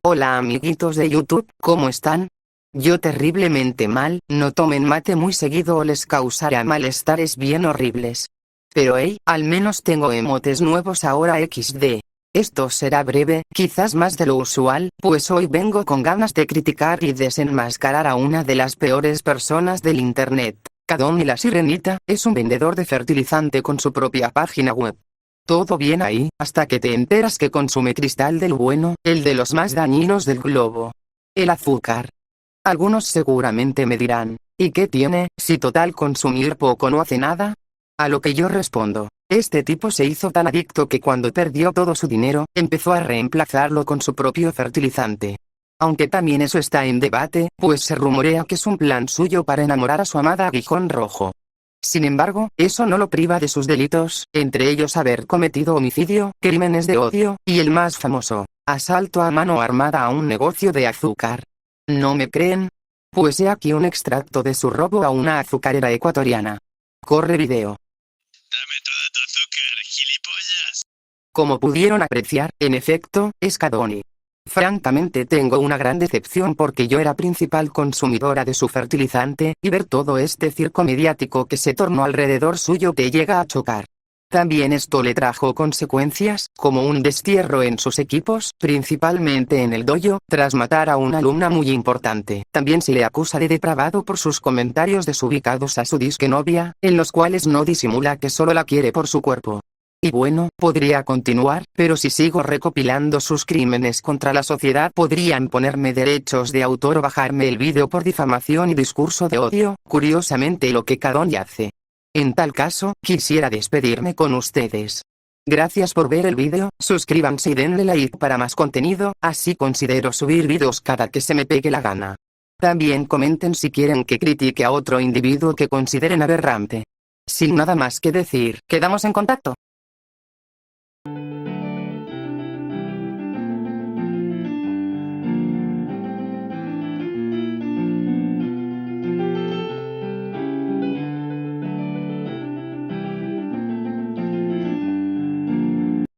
Hola amiguitos de YouTube, ¿cómo están? Yo terriblemente mal, no tomen mate muy seguido o les causará malestares bien horribles. Pero hey, al menos tengo emotes nuevos ahora XD. Esto será breve, quizás más de lo usual, pues hoy vengo con ganas de criticar y desenmascarar a una de las peores personas del internet. Kadoni la Sirenita, es un vendedor de fertilizante con su propia página web. Todo bien ahí, hasta que te enteras que consume cristal del bueno, el de los más dañinos del globo. El azúcar. Algunos seguramente me dirán, ¿y qué tiene, si total consumir poco no hace nada? A lo que yo respondo, este tipo se hizo tan adicto que cuando perdió todo su dinero, empezó a reemplazarlo con su propio fertilizante. Aunque también eso está en debate, pues se rumorea que es un plan suyo para enamorar a su amada Aguijón Rojo. Sin embargo, eso no lo priva de sus delitos, entre ellos haber cometido homicidio, crímenes de odio, y el más famoso, asalto a mano armada a un negocio de azúcar. ¿No me creen? Pues he aquí un extracto de su robo a una azucarera ecuatoriana. Corre video. Dame toda tu azúcar, gilipollas. Como pudieron apreciar, en efecto, es Kadoni. Francamente tengo una gran decepción porque yo era principal consumidora de su fertilizante, y ver todo este circo mediático que se tornó alrededor suyo te llega a chocar. También esto le trajo consecuencias, como un destierro en sus equipos, principalmente en el dojo, tras matar a una alumna muy importante. También se le acusa de depravado por sus comentarios desubicados a su disque novia, en los cuales no disimula que solo la quiere por su cuerpo. Y bueno, podría continuar, pero si sigo recopilando sus crímenes contra la sociedad podrían ponerme derechos de autor o bajarme el vídeo por difamación y discurso de odio, curiosamente lo que Kadoni hace. En tal caso, quisiera despedirme con ustedes. Gracias por ver el vídeo, suscríbanse y denle like para más contenido, así considero subir vídeos cada que se me pegue la gana. También comenten si quieren que critique a otro individuo que consideren aberrante. Sin nada más que decir, quedamos en contacto.